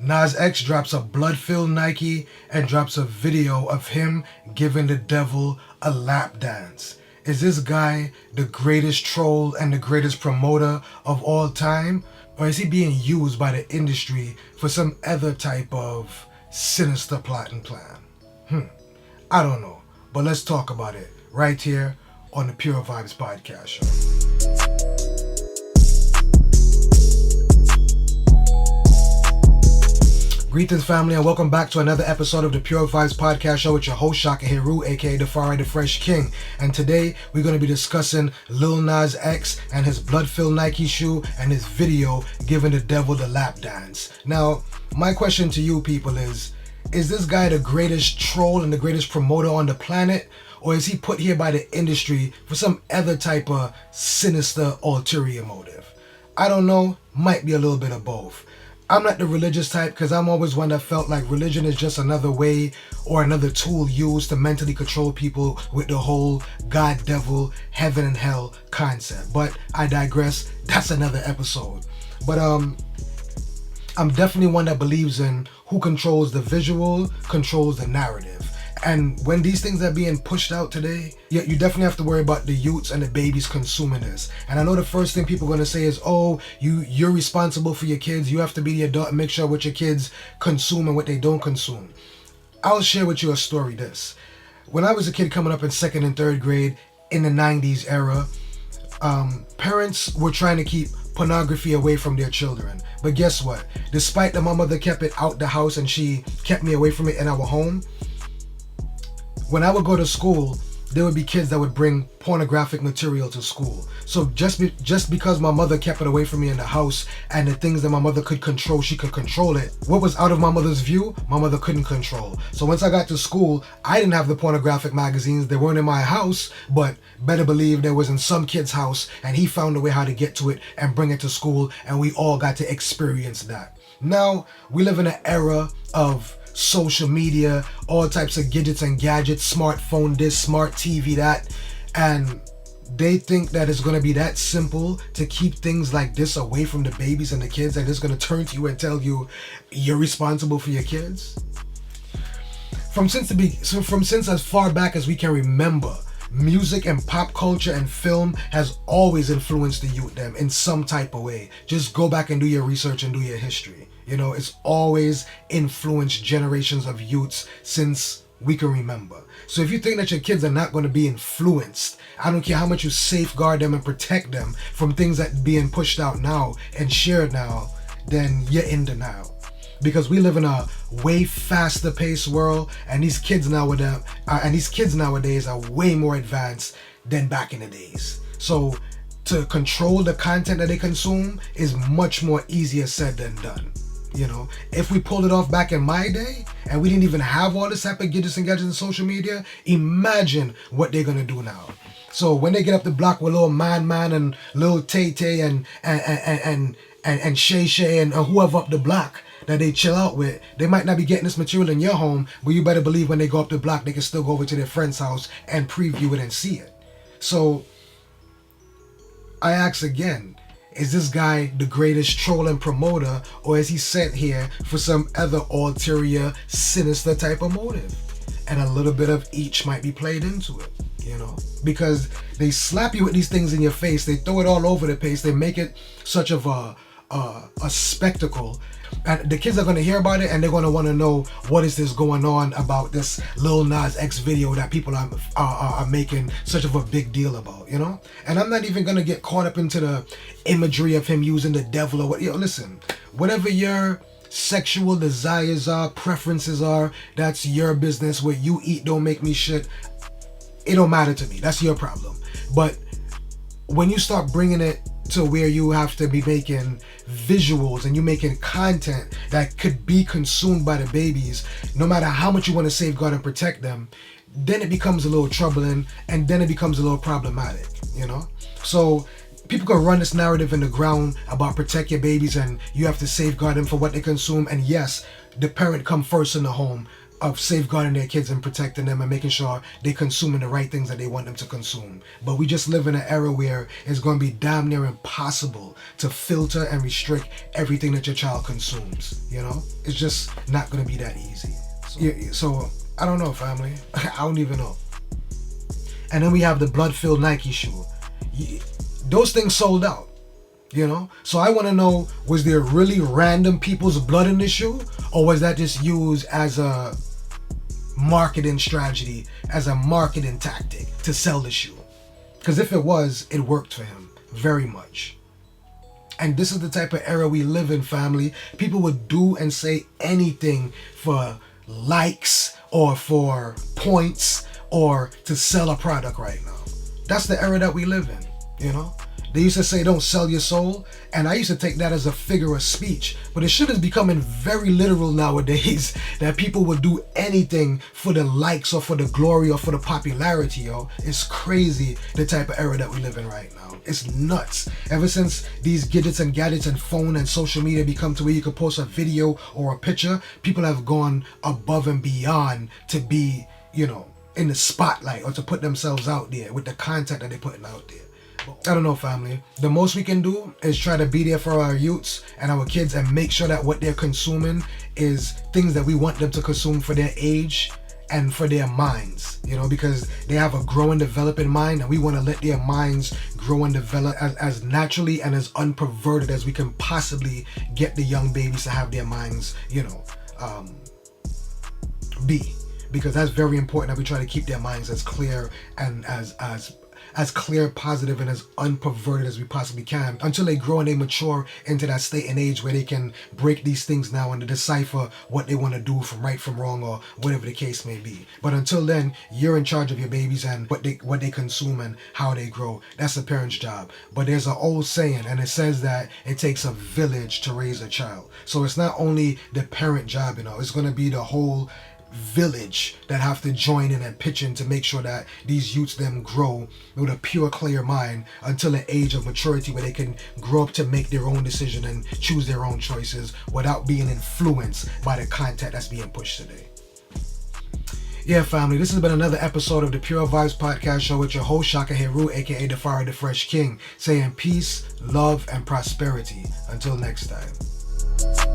Nas X drops a blood-filled Nike and drops a video of him giving the devil a lap dance. Is this guy the greatest troll and the greatest promoter of all time? Or is he being used by the industry for some other type of sinister plot and plan? I don't know. But let's talk about it right here on the Pure Vibes podcast show. Greetings, family, and welcome back to another episode of the Pure Vibes podcast show with your host, Shaka Heru, aka the Far Right, the Fresh King. And today, we're going to be discussing Lil Nas X and his blood-filled Nike shoe and his video giving the devil the lap dance. Now, my question to you people is this guy the greatest troll and the greatest promoter on the planet? Or is he put here by the industry for some other type of sinister ulterior motive? I don't know, might be a little bit of both. I'm not the religious type because I'm always one that felt like religion is just another way or another tool used to mentally control people with the whole God, devil, heaven and hell concept. But I digress, that's another episode. But I'm definitely one that believes in who controls the visual, controls the narrative. And when these things are being pushed out today, you definitely have to worry about the youths and the babies consuming this. And I know the first thing people are going to say is, oh, you're responsible for your kids. You have to be the adult and make sure what your kids consume and what they don't consume. I'll share with you a story this. When I was a kid coming up in 2nd and 3rd grade in the 90s era, parents were trying to keep pornography away from their children. But guess what? Despite that my mother kept it out the house and she kept me away from it in our home, when I would go to school, there would be kids that would bring pornographic material to school. So just because my mother kept it away from me in the house and the things that my mother could control, she could control it. What was out of my mother's view, my mother couldn't control. So once I got to school, I didn't have the pornographic magazines. They weren't in my house, but better believe there was in some kid's house and he found a way how to get to it and bring it to school, and we all got to experience that. Now, we live in an era of social media, all types of gadgets and gadgets, smartphone this, smart TV that, and they think that it's going to be that simple to keep things like this away from the babies and the kids, and it's going to turn to you and tell you you're responsible for your kids. From since as far back as we can remember, music and pop culture and film has always influenced the youth them in some type of way. Just go back and do your research and do your history. You know, it's always influenced generations of youths since we can remember. So if you think that your kids are not going to be influenced, I don't care how much you safeguard them and protect them from things that being pushed out now and shared now, then you're in denial. Because we live in a way faster paced world, and these kids nowadays are way more advanced than back in the days. So to control the content that they consume is much more easier said than done. You know, if we pulled it off back in my day and we didn't even have all this type of gadgets and social media, imagine what they're gonna do now. So when they get up the block with little Man and little Tay Tay and Shay Shay and whoever up the block that they chill out with, they might not be getting this material in your home, but you better believe when they go up the block, they can still go over to their friend's house and preview it and see it. So I ask again, is this guy the greatest troll and promoter, or is he sent here for some other ulterior, sinister type of motive? And a little bit of each might be played into it, you know? Because they slap you with these things in your face, they throw it all over the place, they make it such of a spectacle. And the kids are going to hear about it and they're going to want to know what is this going on about this Lil Nas X video that people are making such of a big deal about, you know? And I'm not even going to get caught up into the imagery of him using the devil or what. You know, listen, whatever your sexual desires are, preferences are, that's your business. What you eat don't make me shit. It don't matter to me. That's your problem. But when you start bringing it to where you have to be making visuals and you making content that could be consumed by the babies, no matter how much you want to safeguard and protect them, then it becomes a little troubling and then it becomes a little problematic, you know? So people can run this narrative in the ground about protect your babies and you have to safeguard them for what they consume. And yes, the parent come first in the home. of safeguarding their kids and protecting them and making sure they consuming the right things that they want them to consume. But we just live in an era where it's going to be damn near impossible to filter and restrict everything that your child consumes. You know, it's just not going to be that easy. So I don't know, family. I don't even know. And then we have the blood-filled Nike shoe. Those things sold out. You know, so I want to know, was there really random people's blood in the shoe, or was that just used as a marketing strategy, as a marketing tactic to sell the shoe? Because if it was, it worked for him very much. And this is the type of era we live in, family. People would do and say anything for likes or for points or to sell a product right now. That's the era that we live in, you know. They used to say, don't sell your soul. And I used to take that as a figure of speech. But it shit is becoming very literal nowadays that people would do anything for the likes or for the glory or for the popularity, yo. It's crazy the type of era that we live in right now. It's nuts. Ever since these gadgets and phone and social media become to where you can post a video or a picture, people have gone above and beyond to be, you know, in the spotlight or to put themselves out there with the content that they're putting out there. I don't know, family. The most we can do is try to be there for our youths and our kids and make sure that what they're consuming is things that we want them to consume for their age and for their minds, you know, because they have a growing, developing mind, and we want to let their minds grow and develop as naturally and as unperverted as we can possibly get the young babies to have their minds, you know, be. Because that's very important that we try to keep their minds as clear and as clear, positive, and as unperverted as we possibly can until they grow and they mature into that state and age where they can break these things now and decipher what they want to do from right from wrong or whatever the case may be. But until then, you're in charge of your babies and what they consume and how they grow. That's a parent's job. But there's an old saying, and it says that it takes a village to raise a child. So it's not only the parent job, you know, it's going to be the whole village that have to join in and pitch in to make sure that these youths them grow with a pure, clear mind until an age of maturity where they can grow up to make their own decision and choose their own choices without being influenced by the content that's being pushed today. Yeah, family, this has been another episode of the Pure Vibes Podcast Show with your host, Shaka Heru, aka Defari the Fresh King, saying peace, love, and prosperity. Until next time.